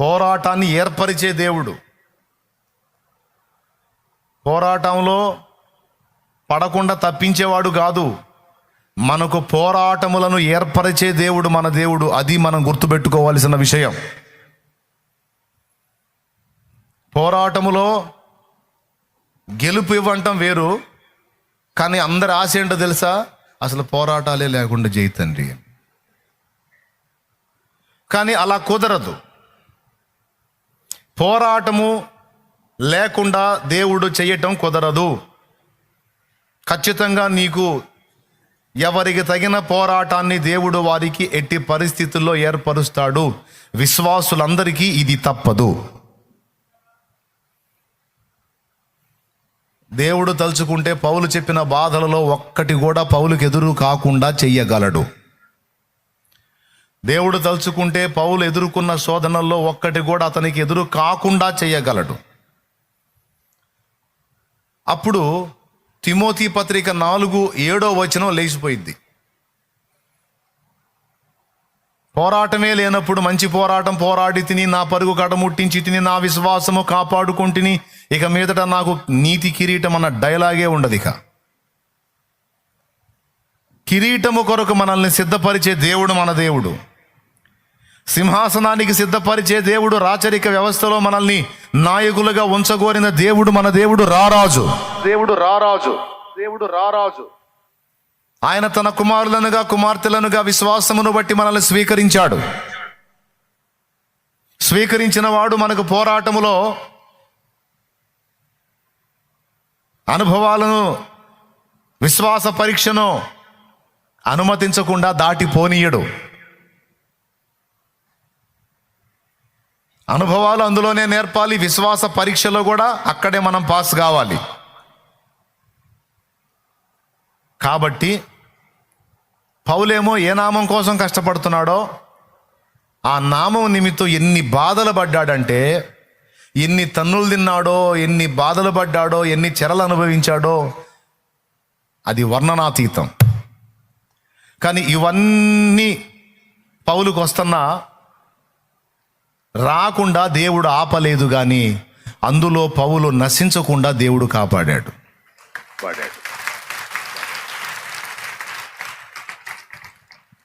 పోరాటాన్ని ఏర్పరిచే దేవుడు. పోరాటంలో పడకుండా తప్పించేవాడు కాదు, మనకు పోరాటములను ఏర్పరిచే దేవుడు మన దేవుడు. అది మనం గుర్తుపెట్టుకోవాల్సిన విషయం. పోరాటములో గెలుపు ఇవ్వటం వేరు, కానీ అందరి ఆశ ఏంటో తెలుసా? అసలు పోరాటాలే లేకుండా చేయి తండ్రి. కానీ అలా కుదరదు. పోరాటము లేకుండా దేవుడు చేయటం కుదరదు. ఖచ్చితంగా నీకు ఎవరికి తగిన పోరాటాన్ని దేవుడు వారికి ఎట్టి పరిస్థితుల్లో ఏర్పరుస్తాడు. విశ్వాసులందరికీ ఇది తప్పదు. దేవుడు తలుచుకుంటే పౌలు చెప్పిన బాధలలో ఒక్కటి కూడా పౌలుకి ఎదురు కాకుండా చెయ్యగలడు. దేవుడు తలుచుకుంటే పౌలు ఎదుర్కొన్న శోధనల్లో ఒక్కటి కూడా అతనికి ఎదురు కాకుండా చెయ్యగలడు. అప్పుడు తిమోతి పత్రిక 4:7 లేచిపోయింది. పోరాటమే లేనప్పుడు మంచి పోరాటం పోరాడి తిని, నా పరుగు కడముట్టించి తిని, నా విశ్వాసము కాపాడుకుంటుని, ఇక మీదట నాకు నీతి కిరీటం అన్న డైలాగే ఉండదు. ఇక కిరీటము కొరకు మనల్ని సిద్ధపరిచే దేవుడు మన దేవుడు. సింహాసనానికి సిద్ధపరిచే దేవుడు. రాచరిక వ్యవస్థలో మనల్ని నాయకులుగా ఉంచగోరిన దేవుడు మన దేవుడు. రారాజు ఆయన తన కుమారులనుగా కుమార్తెలనుగా విశ్వాసమును బట్టి మనల్ని స్వీకరించాడు. స్వీకరించిన వాడు మనకు పోరాటములో అనుభవాలను, విశ్వాస పరీక్షను అనుమతించకుండా దాటిపోనీయడు. అనుభవాలు అందులోనే నేర్పాలి. విశ్వాస పరీక్షలో కూడా అక్కడే మనం పాస్ కావాలి. కాబట్టి పౌలేమో ఏ నామం కోసం కష్టపడుతున్నాడో, ఆ నామం నిమిత్తం ఎన్ని బాధలు పడ్డాడంటే, ఎన్ని తన్నులు తిన్నాడో, ఎన్ని బాధలు పడ్డాడో, ఎన్ని చెరలు అనుభవించాడో అది వర్ణనాతీతం. కానీ ఇవన్నీ పౌలుకు వస్తున్నా రాకుండా దేవుడు ఆపలేదు, కానీ అందులో పౌలు నశించకుండా దేవుడు కాపాడాడు.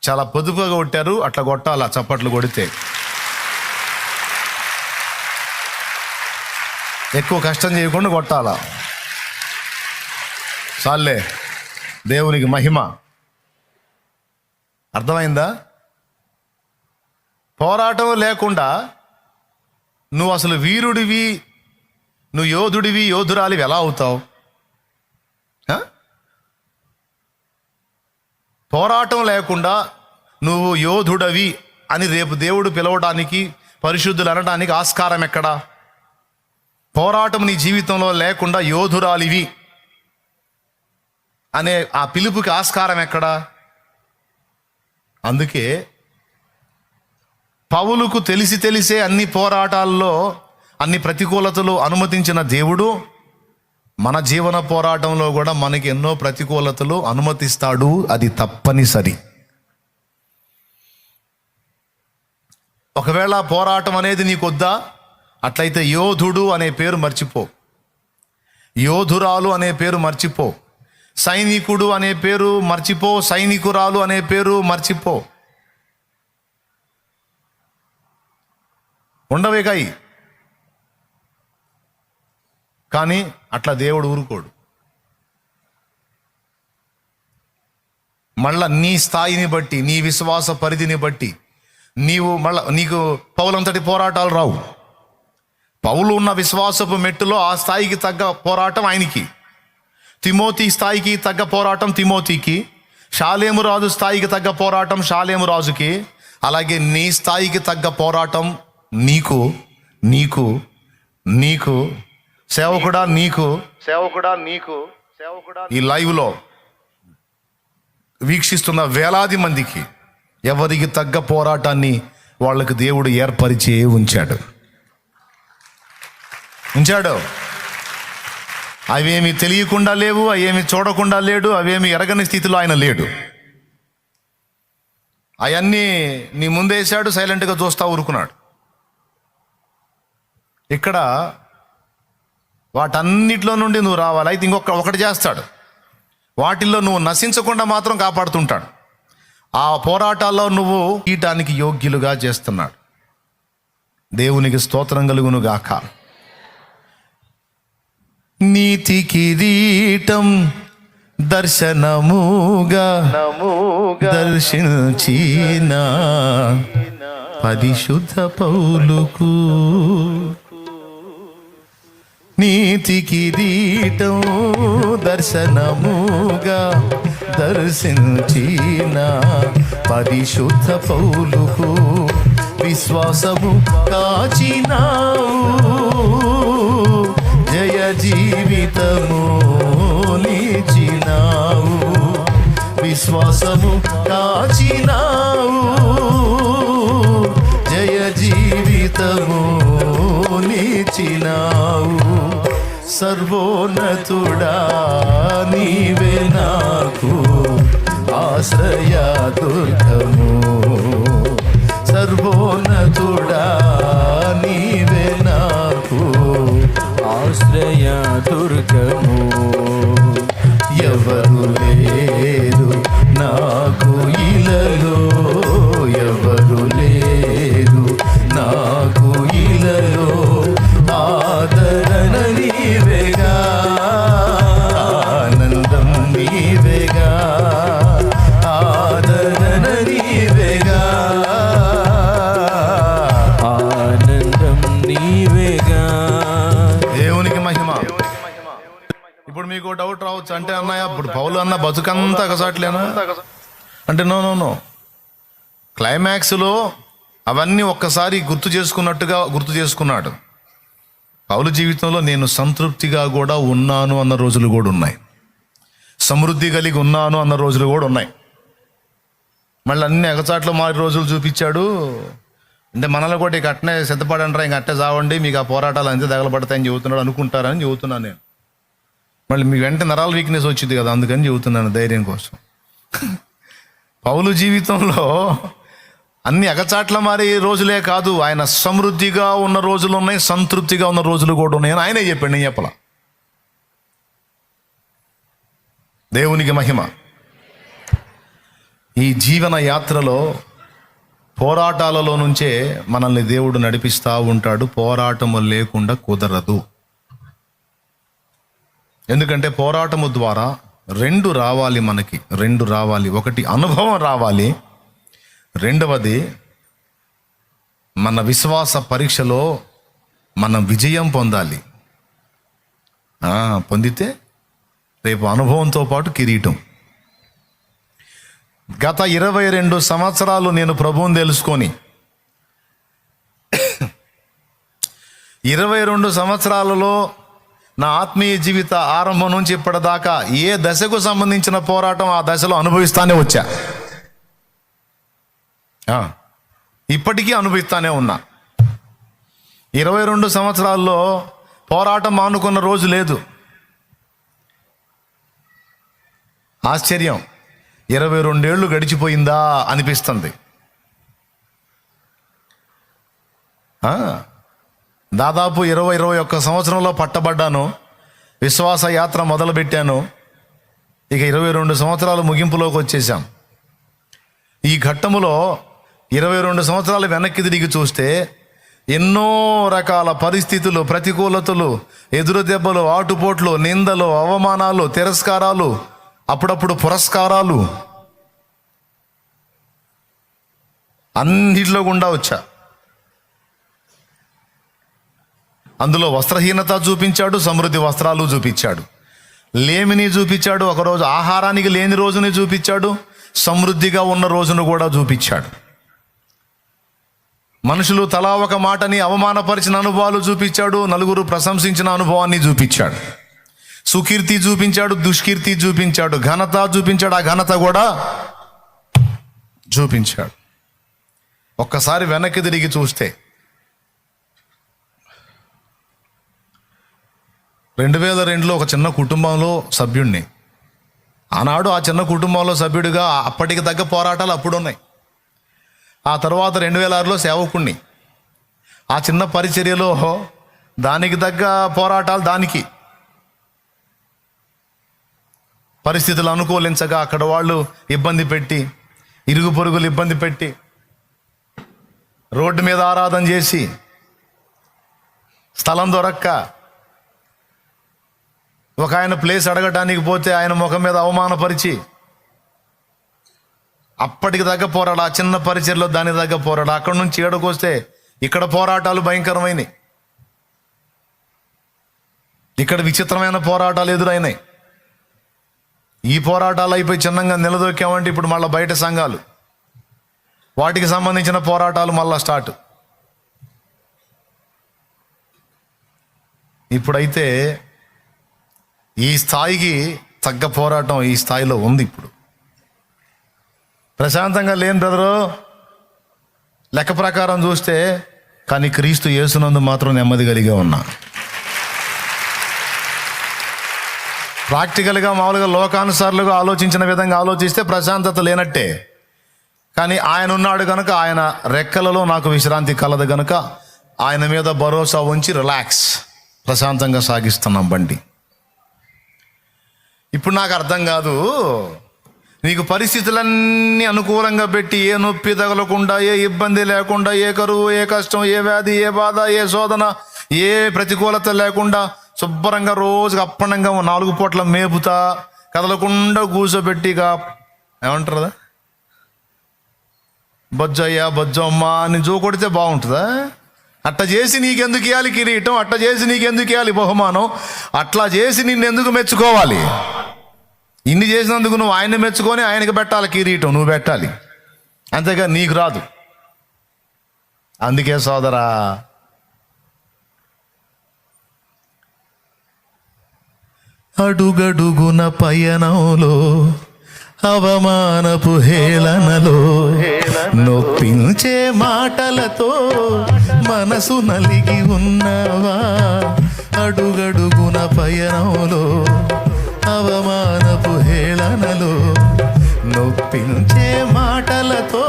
చాలా పొదుపుగా కొట్టారు, అట్లా కొట్టాలా, చప్పట్లు కొడితే. ఎక్కువ కష్టం చేయకుండా కొట్టాలా. చాలే, దేవునికి మహిమ. అర్థమైందా? పోరాటం లేకుండా నువ్వు అసలు వీరుడివి, నువ్వు యోధుడివి, యోధురాలివి ఎలా అవుతావు? పోరాటం లేకుండా నువ్వు యోధుడవి అని రేపు దేవుడు పిలవడానికి, పరిశుద్ధులు అనడానికి ఆస్కారం ఎక్కడా? పోరాటం నీ జీవితంలో లేకుండా యోధురాలివి అనే ఆ పిలుపుకి ఆస్కారం ఎక్కడా? అందుకే పౌలుకు తెలిసే అన్ని పోరాటాల్లో, అన్ని ప్రతికూలతలు అనుమతించిన దేవుడు మన జీవన పోరాటంలో కూడా మనకి ఎన్నో ప్రతికూలతలు అనుమతిస్తాడు. అది తప్పనిసరి. ఒకవేళ పోరాటం అనేది నీకొద్దా, అట్లయితే యోధుడు అనే పేరు మర్చిపో, యోధురాలు అనే పేరు మర్చిపో, సైనికుడు అనే పేరు మర్చిపో, సైనికురాలు అనే పేరు మర్చిపో. ఉండవేకాయి. కానీ అట్లా దేవుడు ఊరుకోడు. మళ్ళా నీ స్థాయిని బట్టి, నీ విశ్వాస పరిధిని బట్టి నీకు పౌలంతటి పోరాటాలు రావు. పౌలు ఉన్న విశ్వాసపు మెట్టులో ఆ స్థాయికి తగ్గ పోరాటం ఆయనకి, తిమోతి స్థాయికి తగ్గ పోరాటం తిమోతికి, షాలేము రాజు స్థాయికి తగ్గ పోరాటం షాలేము రాజుకి, అలాగే నీ స్థాయికి తగ్గ పోరాటం నీకు నీకు నీకు సేవకుడా నీకు ఈ లైవ్లో వీక్షిస్తున్న వేలాది మందికి ఎవరికి తగ్గ పోరాటాన్ని వాళ్ళకు దేవుడు ఏర్పరిచి ఉంచాడు. అవేమి తెలియకుండా లేవు, అవేమి చూడకుండా లేడు, అవేమి ఎరగని స్థితిలో ఆయన లేడు. అవన్నీ నీ ముందేశాడు, సైలెంట్గా చూస్తా ఊరుకున్నాడు. ఇక్కడ వాటన్నిటిలో నుండి నువ్వు రావాలి. అయితే ఒకటి చేస్తాడు, వాటిల్లో నువ్వు నశించకుండా మాత్రం కాపాడుతుంటాడు. ఆ పోరాటాల్లో నువ్వు ఈటానికి యోగ్యులుగా చేస్తున్నాడు. దేవునికి స్తోత్రం కలుగును గాక. నీతి కిరీటం దర్శనముగా దర్శించిన పరిశుద్ధ పౌలుకు, నీతి కిరీటం దర్శనముగా దర్శించిన పరిశుద్ధ పౌలుకు విశ్వాసము కాచినావు, జయ జీవితము నిలిచినావు. విశ్వాసము కాచినావు, జయ జీవితము నిలిచినావు. సర్వోన్నతుడా నీవే నాకు ఆశ్రయ దుర్గము, సర్వోన్నతుడా నీవే నాకు ఆశ్రయ దుర్గము. ఎవరు లేరు నాకు ఇలలో, ఎవరు లేరు నాకు ఇలలో, ఆదరణ నీవేగా, ఆనందం నీవేగా, ఆదరణ నీవేగా, ఆనందం నీవేగా. దేవునికి మహిమ. ఇప్పుడు మీకు డౌట్ రావచ్చు, అంటే అన్నయ్య ఇప్పుడు పౌలు అన్న బతుకంతా ఒకసాట్లేనా అంటే, నో. క్లైమాక్స్లో అవన్నీ ఒక్కసారి గుర్తు చేసుకున్నాడు. పౌలు జీవితంలో నేను సంతృప్తిగా కూడా ఉన్నాను అన్న రోజులు కూడా ఉన్నాయి, సమృద్ధి కలిగి ఉన్నాను అన్న రోజులు కూడా ఉన్నాయి. మళ్ళీ అన్ని ఎగచాట్లు మారి రోజులు చూపించాడు. అంటే మనలో కూడా ఇక అట్నే సిద్ధపడంటారా, ఇంక అట్టే చావండి, మీకు ఆ పోరాటాలు అంతే తగలబడతాయని చెబుతున్నాడు అనుకుంటారని చెబుతున్నాను నేను. మళ్ళీ మీ వెంట నరాల వీక్నెస్ వచ్చింది కదా, అందుకని చెబుతున్నాను ధైర్యం కోసం. పౌలు జీవితంలో అన్ని అగచాట్ల మారే రోజులే కాదు, ఆయన సమృద్ధిగా ఉన్న రోజులు ఉన్నాయి, సంతృప్తిగా ఉన్న రోజులు కూడా ఉన్నాయని ఆయనే చెప్పాడు, నేను చెప్పలా. దేవునికి మహిమ. ఈ జీవన యాత్రలో పోరాటాలలో నుంచే మనల్ని దేవుడు నడిపిస్తూ ఉంటాడు. పోరాటము లేకుండా కుదరదు. ఎందుకంటే పోరాటము ద్వారా రెండు రావాలి, మనకి రెండు రావాలి. ఒకటి అనుభవం రావాలి, రెండవది మన విశ్వాస పరీక్షలో మనం విజయం పొందాలి. పొందితే రేపు అనుభవంతో పాటు కిరీటం. గత 22 సంవత్సరాలు నేను ప్రభువుని తెలుసుకొని 22 సంవత్సరాలలో నా ఆత్మీయ జీవిత ఆరంభం నుంచి ఇప్పటిదాకా ఏ దశకు సంబంధించిన పోరాటం ఆ దశలో అనుభవిస్తానే వచ్చా, ఇప్పటికీ అనుభవిస్తానే ఉన్నా. 22 సంవత్సరాల్లో పోరాటం మానుకున్న రోజు లేదు. ఆశ్చర్యం, 22 ఏళ్ళు గడిచిపోయిందా అనిపిస్తుంది. దాదాపు 21 సంవత్సరంలో పట్టబడ్డాను, విశ్వాస యాత్ర మొదలుపెట్టాను. ఇక 22 సంవత్సరాలు ముగింపులోకి వచ్చేసాం. ఈ ఘట్టములో 22 సంవత్సరాలు వెనక్కి తిరిగి చూస్తే ఎన్నో రకాల పరిస్థితులు, ప్రతికూలతలు, ఎదురు దెబ్బలు, ఆటుపోట్లు, నిందలు, అవమానాలు, తిరస్కారాలు, అప్పుడప్పుడు పురస్కారాలు, అన్నిటిలో గుండా వచ్చా. అందులో వస్త్రహీనత చూపించాడు, సమృద్ధి వస్త్రాలు చూపించాడు, లేమిని చూపించాడు, ఒకరోజు ఆహారానికి లేని రోజుని చూపించాడు, సమృద్ధిగా ఉన్న రోజును కూడా చూపించాడు. మనుషులు తలా ఒక మాటని అవమానపరిచిన అనుభవాలు చూపించాడు, నలుగురు ప్రశంసించిన అనుభవాన్ని చూపించాడు. సుకీర్తి చూపించాడు, దుష్కీర్తి చూపించాడు, ఘనత చూపించాడు, ఆ ఘనత కూడా చూపించాడు. ఒక్కసారి వెనక్కి తిరిగి చూస్తే 2002లో ఒక చిన్న కుటుంబంలో సభ్యుడిని. ఆనాడు ఆ చిన్న కుటుంబంలో సభ్యుడిగా అప్పటికి తగ్గ పోరాటాలు అప్పుడు ఉన్నాయి. ఆ తర్వాత 2006లో సేవకుణ్ణి. ఆ చిన్న పరిచర్యలో దానికి తగ్గ పోరాటాలు దానికి. పరిస్థితులు అనుకూలించగా అక్కడ వాళ్ళు ఇబ్బంది పెట్టి, ఇరుగు పొరుగులు ఇబ్బంది పెట్టి, రోడ్డు మీద ఆరాధన చేసి, స్థలం దొరక్క ఒక ఆయన ప్లేస్ అడగటానికి పోతే ఆయన ముఖం మీద అవమానపరిచి, అప్పటికి తగ్గ పోరాడు. ఆ చిన్న పరిచయలో దానికి తగ్గ పోరాడు. అక్కడి నుంచి ఏడకొస్తే ఇక్కడ పోరాటాలు భయంకరమైనవి. ఇక్కడ విచిత్రమైన పోరాటాలు ఎదురైనాయి. ఈ పోరాటాలు అయిపోయి చిన్నంగా నిలదొక్కామంటే ఇప్పుడు మళ్ళీ బయట సంఘాలు, వాటికి సంబంధించిన పోరాటాలు మళ్ళా స్టార్ట్. ఇప్పుడైతే ఈ స్థాయికి తగ్గ పోరాటం ఈ స్థాయిలో ఉంది. ఇప్పుడు ప్రశాంతంగా లేని బ్రదరు లెక్క ప్రకారం చూస్తే, కానీ క్రీస్తు యేసునందు మాత్రం నెమ్మది కలిగే ఉన్నా. ప్రాక్టికల్గా మామూలుగా లోకానుసారులుగా ఆలోచించిన విధంగా ఆలోచిస్తే ప్రశాంతత లేనట్టే. కానీ ఆయన ఉన్నాడు కనుక, ఆయన రెక్కలలో నాకు విశ్రాంతి కలదు కనుక ఆయన మీద భరోసా ఉంచి రిలాక్స్ ప్రశాంతంగా సాగిస్తున్నాం బండి. ఇప్పుడు నాకు అర్థం కాదు, నీకు పరిస్థితులన్నీ అనుకూలంగా పెట్టి, ఏ నొప్పి తగలకుండా, ఏ ఇబ్బంది లేకుండా, ఏ కరువు, ఏ కష్టం, ఏ వ్యాధి, ఏ బాధ, ఏ శోధన, ఏ ప్రతికూలత లేకుండా శుభ్రంగా రోజుగా అప్పనంగా 4 పూట్ల మేపుతా కదలకుండా కూర్చోబెట్టిగా ఏమంటారు, బొజ్జయ్యా బొజ్జమ్మ అని జో కొడితే బాగుంటుందా? అట్లా చేసి నీకెందుకు ఇవ్వాలి కిరీటం? అట్లా చేసి నీకెందుకు ఇవ్వాలి బహుమానం? అట్లా చేసి నిన్నెందుకు మెచ్చుకోవాలి? ఇన్ని చేసినందుకు నువ్వు ఆయన్ని మెచ్చుకొని ఆయనకి పెట్టాలి కిరీటం, నువ్వు పెట్టాలి, అంతేగా నీకు రాదు. అందుకే సోదరా, అడుగడుగున పయనంలో అవమానపు హేళనలో నొప్పించే మాటలతో మనసు నలిగి ఉన్నావా? అడుగడుగున పయనంలో అవమానపు హేళనలో నొప్పించే మాటలతో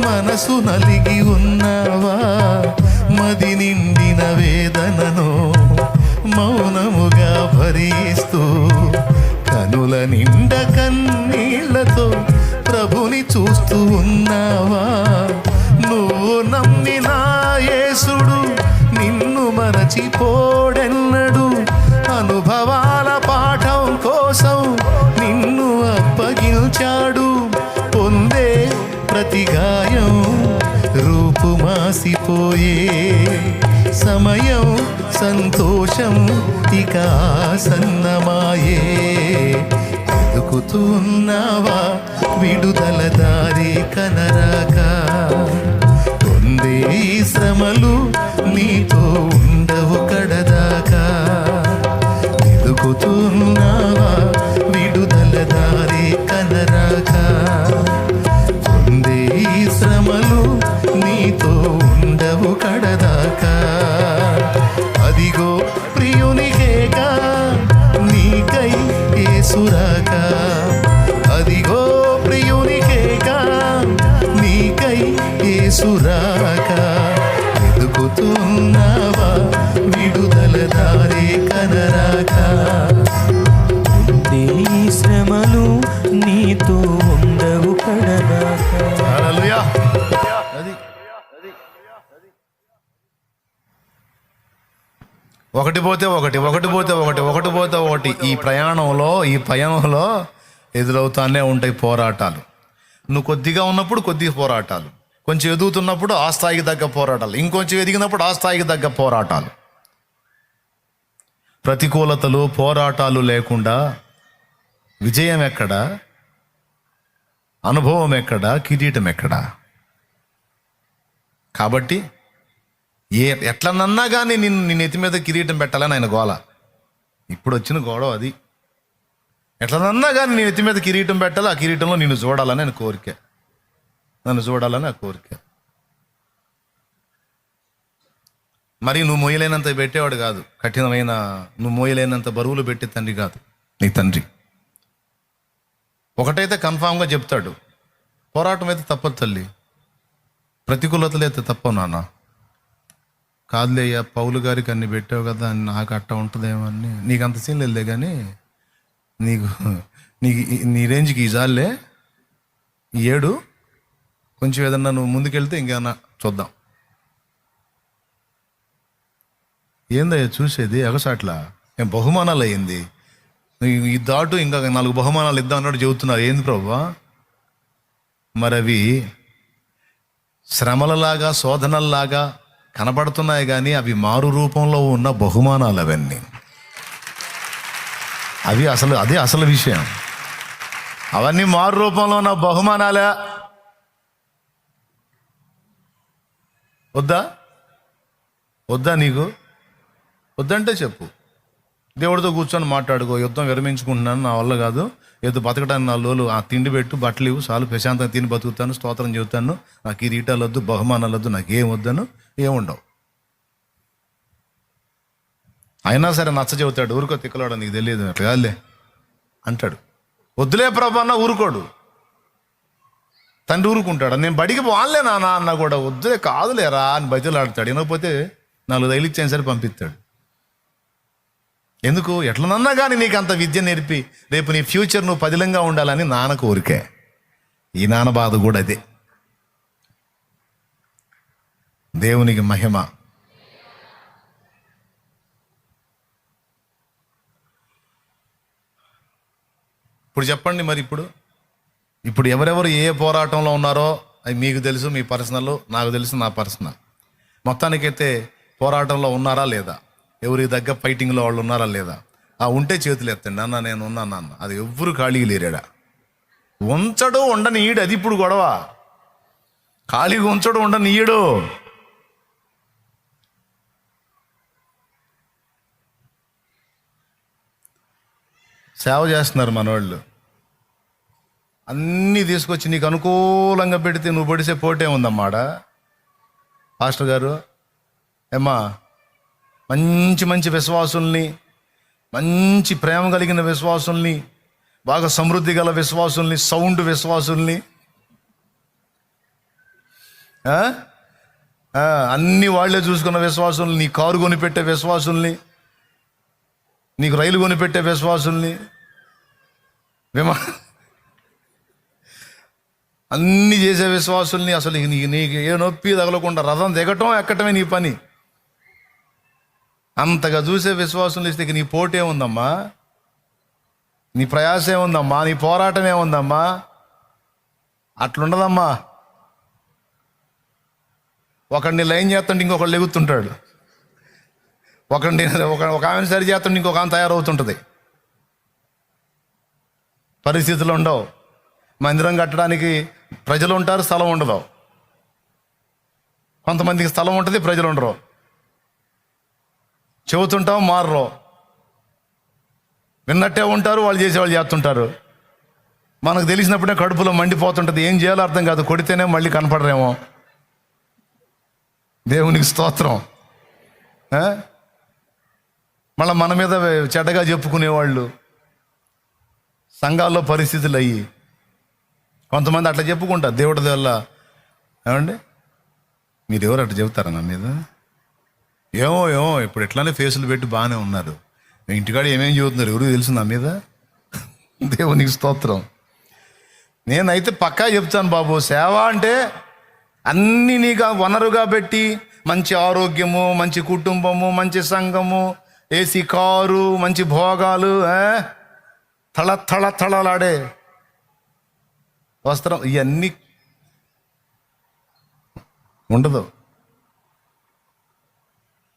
మనసు నలిగి ఉన్నావా? మది నిండిన వేదనను మౌనముగా భరిస్తూ కనుల నిండ కన్నీళ్లతో ప్రభుని చూస్తూ ఉన్నావా? నువ్వు నమ్మిన యేసుడు నిన్ను మరచిపోడెన్నడు. అనుభవాల పాఠం కోసం నిన్ను అప్పగించాడు. పొందే ప్రతి గాయం రూపు మాసిపోయే సమయం సంతోషం ఇక ఆసన్నమాయే. వెతుకుతున్నావా విడుదల దారి కనరాక? పొందే ఈ శ్రమలు నీతో ఉండవు కడదాకా. వెతుకుతున్నావా విడుదల దారి కనరాక? పొందే ఈ శ్రమలు నీతో ఉండవు కడదాకా. అదిగో ప్రియునికేగా నీకై యేసురాక. అదిగో ప్రియునికేగా నీకై యేసురాక. వెతుకుతున్నావా విడుదల దారి కనరాక? ఈ శ్రమలు నీతో ఉండవు కడదాకా. హల్లెలూయా. ఒకటి పోతే ఒకటి, ఒకటి పోతే ఒకటి, ఒకటి పోతే ఒకటి. ఈ పయనంలో ఎదురవుతానే ఉంటాయి పోరాటాలు. నువ్వు కొద్దిగా ఉన్నప్పుడు కొద్దిగా పోరాటాలు, కొంచెం ఎదుగుతున్నప్పుడు ఆ స్థాయికి తగ్గ పోరాటాలు, ఇంకొంచెం ఎదిగినప్పుడు ఆ స్థాయికి తగ్గ పోరాటాలు. ప్రతికూలతలు పోరాటాలు లేకుండా విజయం ఎక్కడా? అనుభవం ఎక్కడా? కిరీటం ఎక్కడా? కాబట్టి ఎట్లనన్నా కానీ నిన్ను ఎత్తి మీద కిరీటం పెట్టాలని ఆయన గోల. ఇప్పుడు వచ్చిన గొడవ అది. ఎట్లనన్నా కానీ నేను ఎత్తి మీద కిరీటం పెట్టాలి, ఆ కిరీటంలో నిన్ను చూడాలని ఆయన కోరిక, నన్ను చూడాలని ఆ కోరిక. మరి నువ్వు మోయలేనంత పెట్టేవాడు కాదు, కఠినమైన నువ్వు మోయలేనంత బరువులు పెట్టే తండ్రి కాదు నీ తండ్రి. ఒకటైతే కన్ఫామ్గా చెప్తాడు, పోరాటం అయితే తప్పదు తల్లి, ప్రతికూలతలు అయితే తప్పవు నాన్న. కాదులే అయ్యా, పౌలు గారికి అన్ని పెట్టావు కదా, నాకు అట్ట ఉంటుందేమో అని. నీకు అంత సీన్ లేదులే, కానీ నీకు నీకు నీ రేంజ్కి ఈ జాలే ఈ ఏడు. కొంచెం ఏదన్నా నువ్వు ముందుకెళ్తే ఇంకేమన్నా చూద్దాం. ఏందయ్యా చూసేది ఎగసాట్లా? ఏం బహుమానాలు అయ్యింది? ఈ దాటు ఇంకా 4 బహుమానాలు ఇద్దాం అన్నట్టు చెబుతున్నారు. ఏంది ప్రభువా? మరి అవి శ్రమలలాగా శోధనల్లాగా కనబడుతున్నాయి, కానీ అవి మారు రూపంలో ఉన్న బహుమానాలు అవన్నీ. అదే అసలు విషయం. అవన్నీ మారు రూపంలో ఉన్న బహుమానాలే. వద్దా నీకు? వద్దంటే చెప్పు, దేవుడితో కూర్చొని మాట్లాడుకో. యుద్ధం విరమించుకుంటున్నాను, నా వల్ల కాదు, ఏదో బతకడానికి 4 రోజులు ఆ తిండి పెట్టు, బట్టలు ఇవ్వు, చాలు, ప్రశాంతంగా తిని బతుకుతాను, స్తోత్రం చెబుతాను, నాకు ఈ రీటాలు వద్దు, బహుమానాలు వద్దు, నాకు ఏం వద్దను, ఏముండవు. అయినా సరే నచ్చ చెబుతాడు, ఊరుకో తిక్కలాడు, నీకు తెలియదు అట్లా కాదులే అంటాడు. వద్దులే ప్రభు అన్న ఊరుకోడు. తండ్రి ఊరుకుంటాడు. నేను బడికి పోవాలే నాన్న అన్న కూడా వద్దులే, కాదులేరా అని బతిలాడతాడు. వినకపోతే 4 రైలు ఇచ్చాను సరే పంపిస్తాడు. ఎందుకు? ఎట్లనన్నా కానీ నీకు అంత విద్య నేర్పి రేపు నీ ఫ్యూచర్ నువ్వు పదిలంగా ఉండాలని నాన్న కోరికే. ఈ నాన్న బాధ కూడా అదే. దేవునికి మహిమ. ఇప్పుడు చెప్పండి, మరి ఇప్పుడు ఎవరెవరు ఏ పోరాటంలో ఉన్నారో అది మీకు తెలుసు, మీ పర్సనల్, నాకు తెలుసు, నా పర్సనల్. మొత్తానికైతే పోరాటంలో ఉన్నారా లేదా? ఎవరికి తగ్గ ఫైటింగ్లో వాళ్ళు ఉన్నారా లేదా? ఉంటే చేతులు ఎత్తండి, అన్న నేను ఉన్నాను అన్న. అది ఎవ్వరు ఖాళీగా లేరాడా? ఉంచడు ఉండని ఈడు, అది ఇప్పుడు గొడవ. ఖాళీగా ఉంచడు ఉండని ఈడు. సేవ చేస్తున్నారు మనవాళ్ళు. అన్నీ తీసుకొచ్చి నీకు అనుకూలంగా పెడితే నువ్వు పడిసే పోటే ఉందమ్మాడ. పాస్టర్ గారు ఏమ్మా, మంచి విశ్వాసుల్ని, మంచి ప్రేమ కలిగిన విశ్వాసుల్ని, బాగా సమృద్ధి గల విశ్వాసుల్ని, సౌండ్ విశ్వాసుల్ని, అన్నీ వాళ్లే చూసుకున్న విశ్వాసుల్ని, నీ కారు కొనిపెట్టే విశ్వాసుల్ని, నీకు రైలు కొనిపెట్టే విశ్వాసుల్ని, అన్నీ చేసే విశ్వాసుల్ని, అసలు నీకు ఏ నొప్పి తగలకుండా రథం దిగటం ఎక్కటమే నీ పని, అంతగా చూసే విశ్వాసులు ఇస్తే నీ పోటే ఉందమ్మా, నీ ప్రయాస ఏముందమ్మా, నీ పోరాటం ఏముందమ్మా? అట్లుండదమ్మా. ఒకడిని లైన్ చేస్తుంటే ఇంకొకళ్ళు లెగుతుంటాడు, ఒక ఆమెను సరి చేస్తుంటే ఇంకొక ఆమె తయారవుతుంటుంది. పరిస్థితులు ఉండవు. మందిరం కట్టడానికి ప్రజలు ఉంటారు, స్థలం ఉండదు. కొంతమందికి స్థలం ఉంటుంది, ప్రజలు ఉండరు. చెబుతుంటాం, మారరు. విన్నట్టే ఉంటారు, వాళ్ళు చేసేవాళ్ళు చేస్తుంటారు. మనకు తెలిసినప్పుడే కడుపులో మండిపోతుంటుంది, ఏం చేయాలో అర్థం కాదు. కొడితేనే మళ్ళీ కనపడరేమో. దేవునికి స్తోత్రం. మళ్ళీ మన మీద చెడ్డగా చెప్పుకునేవాళ్ళు. సంఘాల్లో పరిస్థితులు అయ్యి కొంతమంది అట్లా చెప్పుకుంటారు. దేవుడి వల్ల ఏమండి, మీరు ఎవరు అట్లా చెబుతారా నా మీద? ఏమో ఇప్పుడు ఎట్లానే ఫేసులు పెట్టి బాగానే ఉన్నారు, ఇంటికాడ ఏమేమి చెబుతున్నారు ఎవరికి తెలుసు నా మీద? దేవునికి స్తోత్రం. నేనైతే పక్కా చెప్తాను బాబు, సేవ అంటే అన్నీ నీకు వనరుగా పెట్టి, మంచి ఆరోగ్యము, మంచి కుటుంబము, మంచి సంఘము, ఏసీ కారు, మంచి భోగాలు, తళలాడే వస్త్రం, ఇవన్నీ ఉండదు.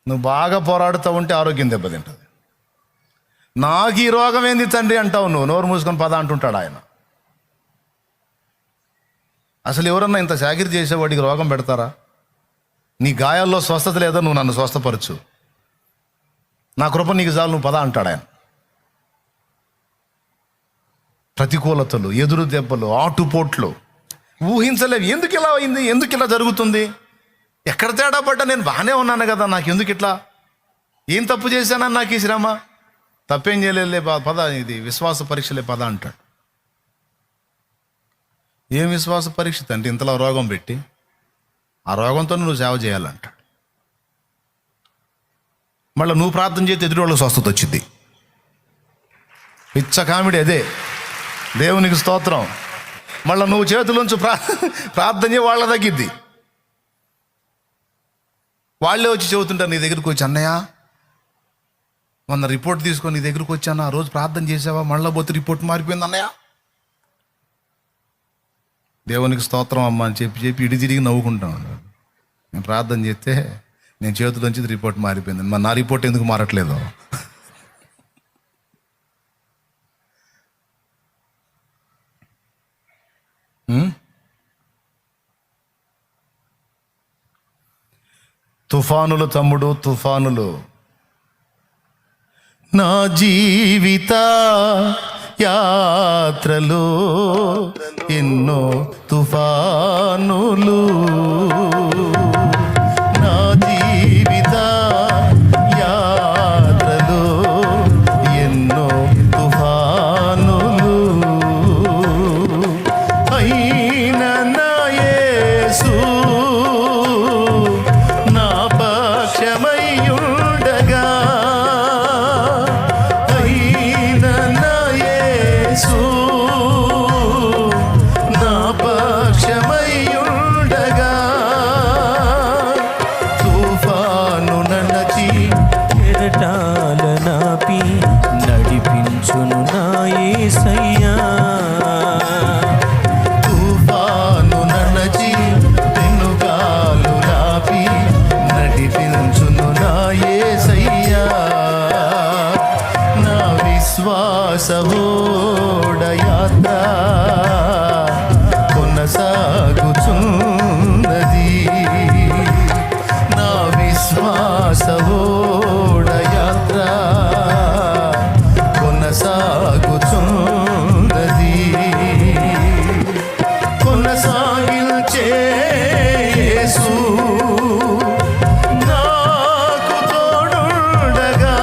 నువ్వు బాగా పోరాడుతూ ఉంటే ఆరోగ్యం దెబ్బతింటుంది. నాకు ఈ రోగం ఏంది తండ్రి అంటావు నువ్వు, నోరు మూసుకొని పద అంటుంటాడు ఆయన. అసలు ఎవరన్నా ఇంత చాకిరి చేసేవాడికి రోగం పెడతారా? నీ గాయాల్లో స్వస్థత లేదా, నువ్వు నన్ను స్వస్థపరచు, నా కృప నీకు చాలు, నువ్వు పద అంటాడు ఆయన. ప్రతికూలతలు, ఎదురు దెబ్బలు, ఆటుపోట్లు ఊహించలేవు. ఎందుకు ఇలా అయింది, ఎందుకు ఇలా జరుగుతుంది, ఎక్కడ తేడా పడ్డా, నేను బాగానే ఉన్నాను కదా, నాకు ఎందుకు ఇట్లా, ఏం తప్పు చేశానని నాకు ఈ శ్రమ? తప్పేం చేయలేదులే పద, ఇది విశ్వాస పరీక్షలే పద అంటాడు. ఏం విశ్వాస పరీక్ష అంటే ఇంతలో రోగం పెట్టి ఆ రోగంతో నువ్వు సేవ చేయాలంటాడు. మళ్ళీ నువ్వు ప్రార్థన చేస్తే ఎదుటి వాళ్ళకి స్వస్థత వచ్చింది. పిచ్చ కామెడీ అదే. దేవునికి స్తోత్రం. మళ్ళీ నువ్వు చేతులోంచి ప్రార్థన చేయి, వాళ్ళ తగ్గిద్ది. వాళ్ళే వచ్చి చెబుతుంటారు నీ దగ్గరికి వచ్చి, అన్నయ్య మొన్న రిపోర్ట్ తీసుకొని నీ దగ్గరికి వచ్చాను, ఆ రోజు ప్రార్థన చేసావా, మళ్ళీ పోతే రిపోర్ట్ మారిపోయింది అన్నయ్య. దేవునికి స్తోత్రం అమ్మ అని చెప్పి ఇడి తిరిగి నవ్వుకుంటాం. నేను ప్రార్థన చేస్తే నేను చేతులోంచి రిపోర్ట్ మారిపోయింది. మరి నా రిపోర్ట్ ఎందుకు మారట్లేదు? తుఫానులు తమ్ముడు, తుఫానులు. నా జీవిత యాత్రలో ఎన్నో తుఫానులు, నా జీవిత యాత్రలో ఎన్నో తుఫానులు, అయిన నా యేసు నా పక్షమయ్యుండగా, అయిన నా యేసు నా పక్షమయ్యుండగా, తుఫాను నడచి ఎరటాల నాపి నడిపించును నా యేసయ్యా. తుఫాను నడచి పెనుగాలు నాపి నడిపించును నా యేసయ్యా. నా విశ్వాస ఓడ యాత్ర కొనసాగుచున్నది, నా విశ్వాస ఓడ యాత్ర కొనసాగుచున్నది, కొనసాగించే యేసు నాకు తోడుండగా,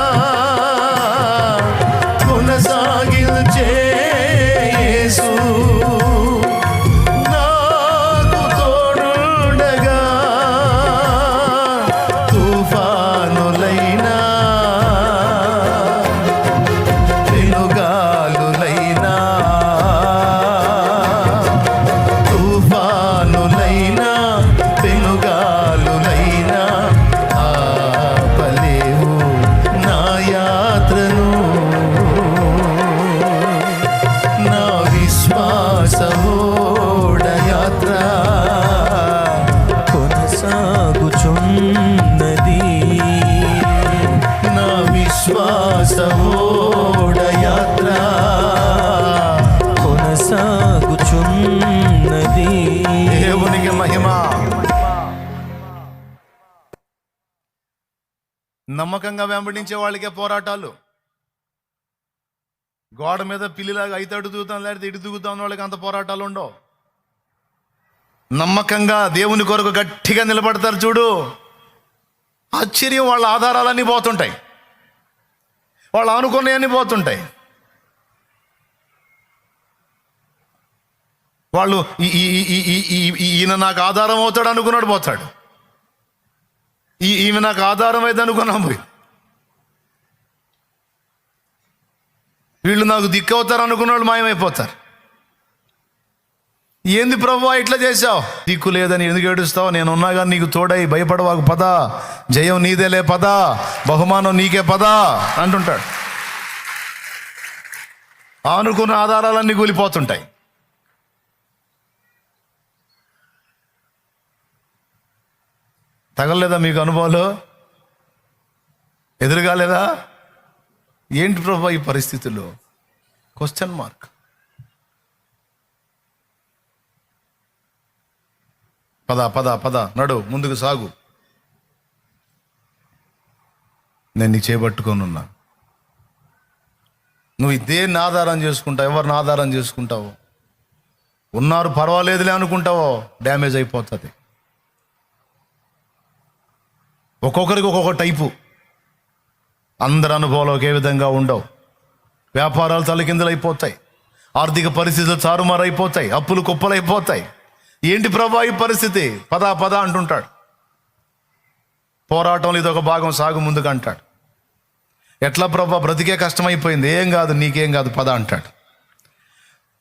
కొనసాగించే యేసు నాకు తోడుండగా, తుఫానులైనా పెనుగాలులైనా, తుఫానులైనా పెనుగాలులైనా ఆపలేవు నా యాత్రను, నా విశ్వాస ఓడ యాత్ర కొనసాగుచున్నది, నా విశ్వాస ఓడ యాత్ర కొనసాగుచున్నది. దేవునికి మహిమ. నమ్మకంగా వెంబడించే వాళ్ళకే పోరాటాలు. గోడ మీద పిల్లిలాగా అయితే అటు దూకుతాం, లేకపోతే ఇటు దూకుతాం వాళ్ళకి అంత పోరాటాలు ఉండవు. నమ్మకంగా దేవుని కొరకు గట్టిగా నిలబడతారు చూడు, ఆశ్చర్యం, వాళ్ళ ఆధారాలన్నీ పోతుంటాయి, వాళ్ళు అనుకునేవన్నీ పోతుంటాయి. వాళ్ళు ఈయన నాకు ఆధారం అవుతాడు అనుకున్నాడు పోతాడు, ఈమె నాకు ఆధారం అయితే అనుకున్నాం పోయి, వీళ్ళు నాకు దిక్కు అవుతారు అనుకున్న వాళ్ళు మాయమైపోతారు. ఏంది ప్రభువా ఇట్లా చేశావు, దిక్కు లేదని ఎందుకు ఏడుస్తావు, నేను ఉన్నాగా నీకు తోడై, భయపడవాకు పదా, జయం నీదేలే పదా, బహుమానం నీకే పదా అంటుంటాడు. అనుకున్న ఆధారాలన్నీ కూలిపోతుంటాయి. తగలలేదా మీకు అనుభవాలు? ఎదురుగాలేదా? ఏంటి ప్రభా ఈ పరిస్థితుల్లో? Question mark. పద పద పద, నడు, ముందుకు సాగు, నేను నీ చేపట్టుకొనున్నా. నువ్వు దేన్ని ఆధారం చేసుకుంటావు, ఎవరిని ఆధారం చేసుకుంటావు? ఉన్నారు పర్వాలేదులే అనుకుంటావో డ్యామేజ్ అయిపోతుంది. ఒక్కొక్కరికి ఒక్కొక్క టైపు. అందరి అనుభవాలు ఒకే విధంగా ఉండవు. వ్యాపారాలు తలకిందులు అయిపోతాయి, ఆర్థిక పరిస్థితులు తారుమారైపోతాయి, అప్పులు కుప్పలైపోతాయి. ఏంటి ప్రభా ఈ పరిస్థితి? పదా పదా అంటుంటాడు. పోరాటంలో ఇదొక భాగం, సాగు ముందుకు అంటాడు. ఎట్లా ప్రభా బ్రతికే కష్టమైపోయింది, ఏం కాదు నీకేం కాదు పద అంటాడు.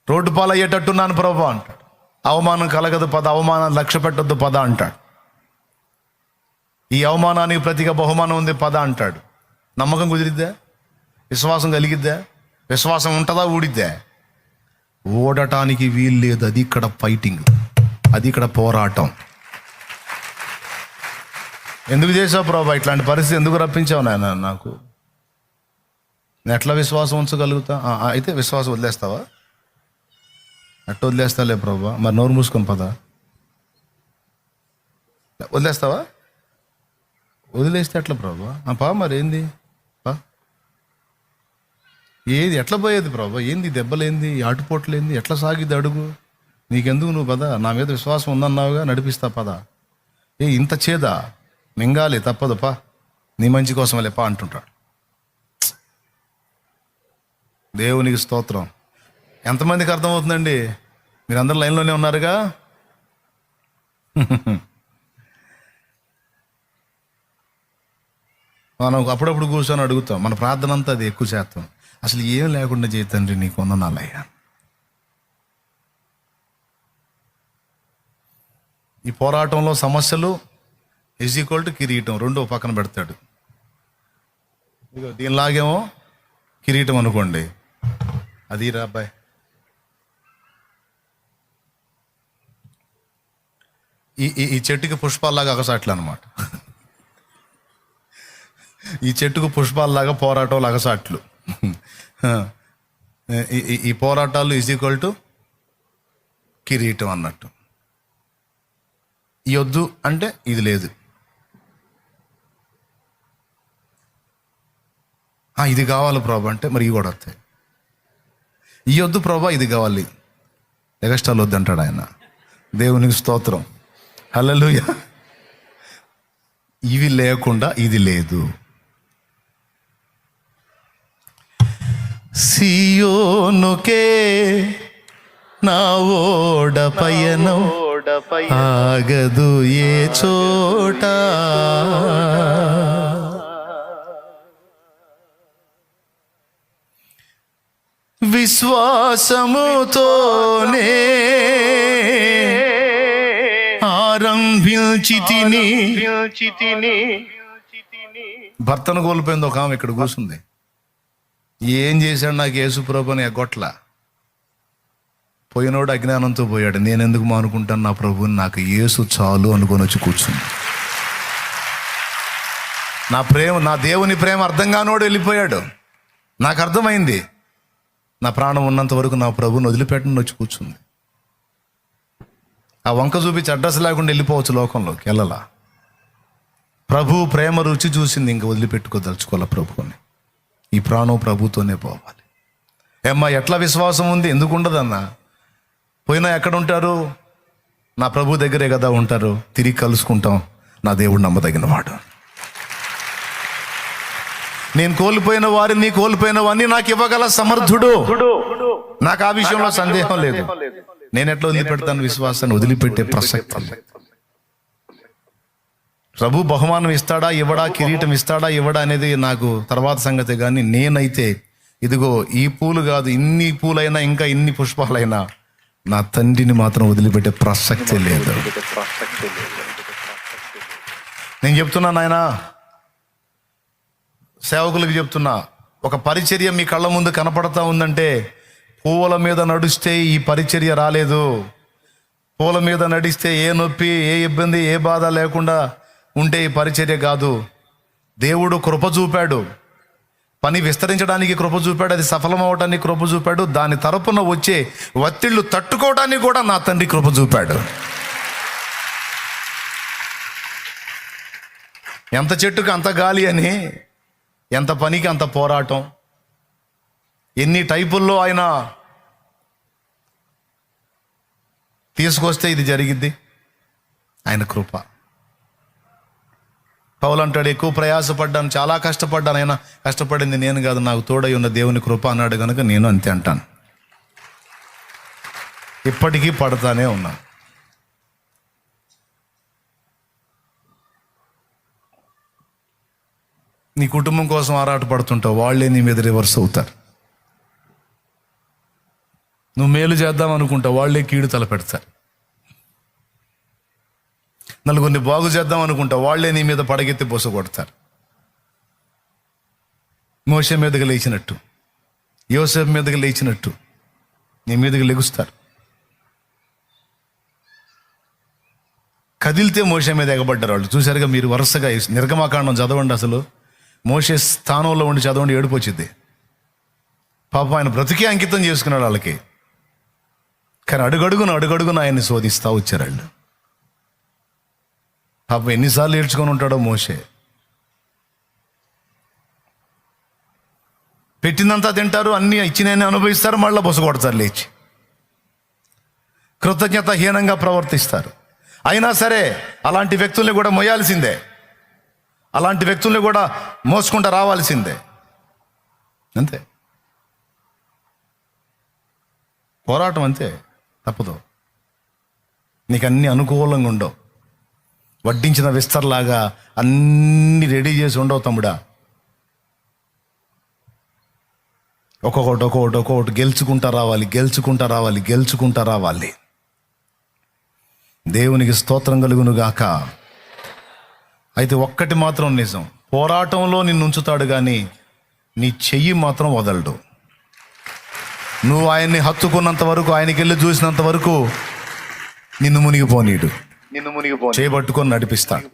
రోడ్డు పాలయ్యేటట్టున్నాను ప్రభా అంటాడు. అవమానం కలగదు పద, అవమానాన్ని లక్ష్య పెట్టొద్దు పద అంటాడు. ఈ అవమానానికి ప్రతిగా బహుమానం ఉంది పద అంటాడు. నమ్మకం కుదిరిద్దా? విశ్వాసం కలిగిద్దా? విశ్వాసం ఉంటుందా? ఊడిద్దా? ఓడటానికి వీలు లేదు. అది ఇక్కడ ఫైటింగ్, అది ఇక్కడ పోరాటం. ఎందుకు చేసావు ప్రభా ఇట్లాంటి పరిస్థితి, ఎందుకు రప్పించావు నాయన నాకు? నేను ఎట్లా విశ్వాసం ఉంచగలుగుతా? అయితే విశ్వాసం వదిలేస్తావా? అట్లా వదిలేస్తాలే ప్రభా. మరి నోరు మూసుకొని పద. వదిలేస్తావా? వదిలేస్తే ఎట్లా ప్రభా? పా మరి ఏంది పా, ఏది ఎట్లా పోయేది ప్రభా? ఏంది దెబ్బలేంది, ఆటుపోట్లేంది, ఎట్లా సాగిద్ది అడుగు? నీకెందుకు, నువ్వు పద. నా మీద విశ్వాసం ఉందన్నావుగా, నడిపిస్తా పద. ఇంత చేదా, మింగాలి తప్పదు పా, నీ మంచి కోసమలే పా అంటుంటాడు. దేవునికి స్తోత్రం. ఎంతమందికి అర్థమవుతుందండి? మీరందరూ లైన్లోనే ఉన్నారుగా. మనం అప్పుడప్పుడు కూర్చొని అడుగుతాం, మన ప్రార్థన అంతా అది ఎక్కువ చేస్తాం. అసలు ఏం లేకుండా చేయి తండ్రి, నీకు వందనాలయ్యా. ఈ పోరాటంలో సమస్యలు = కిరీటం రెండో పక్కన పెడతాడు. ఇదిగో దీనిలాగేమో కిరీటం అనుకోండి, అది రా అబ్బాయి. ఈ చెట్టుకి పుష్పాల్లాగా అగసాట్లు అనమాట. ఈ చెట్టుకు పుష్పాల్లాగా పోరాటం అగసాట్లు. ఈ పోరాటాలు = కిరీటం అన్నట్టు. ఈ వద్దు అంటే ఇది లేదు, ఇది కావాలి ప్రభా అంటే మరి ఇవి కూడా వస్తాయి. ఈ వద్దు ప్రభా, ఇది కావాలి, ఎగస్ట్రాలు వద్దు అంటాడు ఆయన. దేవునికి స్తోత్రం, హల్లెలూయా. ఇవి లేకుండా ఇది లేదు. సియోనుకే నా ఓడ పయనం ఆగదు ఏ చోట, విశ్వాసముతోనే ఆరంభించితిని. భర్తను కోల్పోయింది ఒక ఆమె, ఇక్కడ కూర్చుంది. ఏం చేశాడు నాకు యేసుప్రభు అని ఎగ్గొట్ల. పోయినోడు అజ్ఞానంతో పోయాడు. నేను ఎందుకు మానుకుంటాను నా ప్రభుని, నాకు యేసు చాలు అనుకొని వచ్చి కూర్చుంది. నా దేవుని ప్రేమ అర్థం కానోడు వెళ్ళిపోయాడు. నాకు అర్థమైంది, నా ప్రాణం ఉన్నంత వరకు నా ప్రభుని వదిలిపెట్టని వచ్చి కూర్చుంది. ఆ వంక చూపించి అడ్రస్ లేకుండా వెళ్ళిపోవచ్చు లోకంలోకి, వెళ్ళలా. ప్రభు ప్రేమ రుచి చూసింది, ఇంక వదిలిపెట్టుకోదలుచుకోవాలి ప్రభుని. ఈ ప్రాణం ప్రభుతోనే పోవాలి. ఏమ్మా ఎట్లా విశ్వాసం ఉంది? ఎందుకు ఉండదన్నా? పోయినా ఎక్కడ ఉంటారు? నా ప్రభు దగ్గరే కదా ఉంటారు. తిరిగి కలుసుకుంటాం. నా దేవుడు నమ్మదగిన వాడు. నేను కోల్పోయిన వారిని, కోల్పోయిన వారిని నాకు ఇవ్వగల సమర్థుడు. నాకు ఆ విషయంలో సందేహం లేదు. నేను ఎట్లా వదిలిపెడతాను విశ్వాసాన్ని? వదిలిపెట్టే ప్రసక్తి. ప్రభు బహుమానం ఇస్తాడా ఇవ్వడా, కిరీటం ఇస్తాడా ఇవ్వడా అనేది నాకు తర్వాత సంగతి. కానీ నేనైతే ఇదిగో ఈ పూలు కాదు, ఇన్ని పూలైనా ఇంకా ఇన్ని పుష్పాలైనా నా తండ్రిని మాత్రం వదిలిపెట్టే ప్రసక్తి లేదు. నేను చెప్తున్నా నాయనా, సేవకులకు చెప్తున్నా, ఒక పరిచర్య మీ కళ్ళ ముందు కనపడతా ఉందంటే పూల మీద నడుస్తే ఈ పరిచర్య రాలేదు. పూల మీద నడిస్తే ఏ నొప్పి, ఏ ఇబ్బంది, ఏ బాధ లేకుండా ఉంటే ఈ పరిచర్య కాదు. దేవుడు కృప చూపాడు, పని విస్తరించడానికి కృప చూపాడు, అది సఫలమవటానికి కృప చూపాడు. దాని తరపున వచ్చే ఒత్తిళ్లు తట్టుకోవడానికి కూడా నా తండ్రి కృప చూపాడు. ఎంత చెట్టుకు అంత గాలి అని, ఎంత పనికి అంత పోరాటం. ఎన్ని టైపుల్లో ఆయన తీసుకొస్తే ఇది జరిగిద్ది, ఆయన కృప. పౌలు అంటాడు, ఎక్కువ ప్రయాసపడ్డాను, చాలా కష్టపడ్డాను. ఆయన కష్టపడింది నేను కాదు, నాకు తోడై ఉన్న దేవుని కృప అన్నాడు కనుక నేను అంతే అంటాను. ఇప్పటికీ పడతానే ఉన్నాను. నీ కుటుంబం కోసం ఆరాటపడుతుంటావు, వాళ్ళే నీ మీద రివర్స్ అవుతారు. నువ్వు మేలు చేద్దాం అనుకుంటావు, వాళ్ళే కీడు తలపెడతారు. నలుగురిని బాగు చేద్దాం అనుకుంటావు, వాళ్ళే నీ మీద పడగెత్తి బొస కొడతారు. మోషే మీదకి లేచినట్టు, యోసేపు మీదకి లేచినట్టు నీ మీదకి లెగుస్తారు. కదిలితే మోషే మీద ఎగబడ్డారు వాళ్ళు. చూశారుగా మీరు వరుసగా. నిర్గమాకాండం చదవండి, అసలు మోషే స్థానంలో ఉండి చదవండి, ఏడుపు వచ్చింది. పాపం ఆయన బ్రతికే అంకితం చేసుకున్నాడు వాళ్ళకి. కానీ అడుగడుగున ఆయన్ని శోధిస్తూ వచ్చారు వాళ్ళు. పాపం ఎన్నిసార్లు ఏడ్చుకొని ఉంటాడో మోషే. పెట్టిందంతా తింటారు, అన్ని ఇచ్చినన్ని అనుభవిస్తారు, మళ్ళీ బొసగొడతారు లేచి. కృతజ్ఞతాహీనంగా ప్రవర్తిస్తారు. అయినా సరే అలాంటి వ్యక్తుల్ని కూడా మోయాల్సిందే, అలాంటి వ్యక్తుల్ని కూడా మోసుకుంటూ రావాల్సిందే. అంతే, పోరాటం అంతే, తప్పదు. నీకు అన్ని అనుకూలంగా ఉండవు. వడ్డించిన విస్తర్లాగా అన్ని రెడీ చేసి ఉండవు తమ్ముడా. ఒక్కొక్కటి గెలుచుకుంటా రావాలి. దేవునికి స్తోత్రం కలుగును గాక. అయితే ఒక్కటి మాత్రం నిజం, పోరాటంలో నిన్ను ఉంచుతాడు కానీ నీ చెయ్యి మాత్రం వదలడు. నువ్వు ఆయన్ని హత్తుకున్నంత వరకు, ఆయనకి వెళ్ళి చూసినంత వరకు నిన్ను మునిగిపోనీడు. చేయబట్టుకొని నడిపిస్తాడు.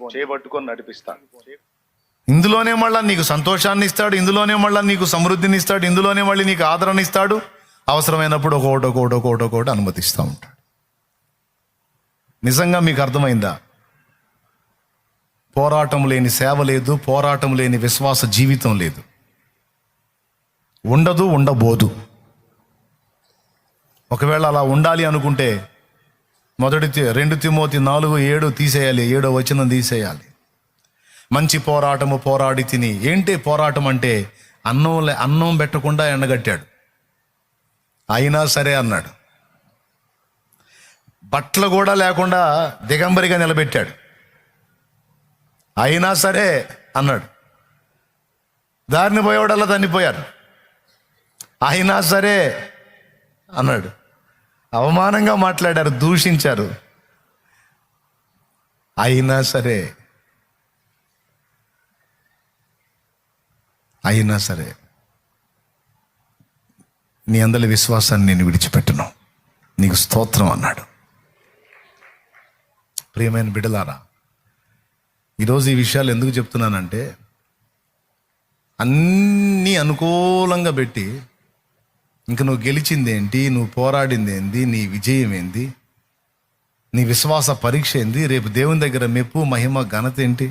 ఇందులోనే మళ్ళీ నీకు సంతోషాన్ని ఇస్తాడు, ఇందులోనే మళ్ళీ నీకు సమృద్ధిని ఇస్తాడు, ఇందులోనే మళ్ళీ నీకు ఆదరణ ఇస్తాడు. అవసరమైనప్పుడు ఒకటి అనుమతిస్తూ ఉంటాడు. నిజంగా మీకు అర్థమైందా? పోరాటం లేని సేవ లేదు, పోరాటం లేని విశ్వాస జీవితం లేదు, ఉండబోదు. ఒకవేళ అలా ఉండాలి అనుకుంటే 2 తిమోతి 4:7 తీసేయాలి, 7వ వచనం తీసేయాలి. మంచి పోరాటము పోరాడి తిని. ఏంటి పోరాటం అంటే? అన్నం పెట్టకుండా ఎండగట్టాడు, అయినా సరే అన్నాడు. బట్టలు కూడా లేకుండా దిగంబరిగా నిలబెట్టాడు, అయినా సరే అన్నాడు. దారిని పోయేవాడల్లా తన్నిపోయారు, అయినా సరే అన్నాడు. అవమానంగా మాట్లాడారు, దూషించారు, అయినా సరే నీ అందరి విశ్వాసాన్ని నేను విడిచిపెట్టను, నీకు స్తోత్రం అన్నాడు. ప్రియమైన బిడ్డలారా, ఈరోజు ఈ విషయాలు ఎందుకు చెప్తున్నానంటే, అన్నీ అనుకూలంగా పెట్టి ఇంక నువ్వు గెలిచిందేంటి, నువ్వు పోరాడింది ఏంది, నీ విజయం ఏంది, నీ విశ్వాస పరీక్ష ఏంది, రేపు దేవుని దగ్గర మెప్పు మహిమ ఘనత ఏంటి,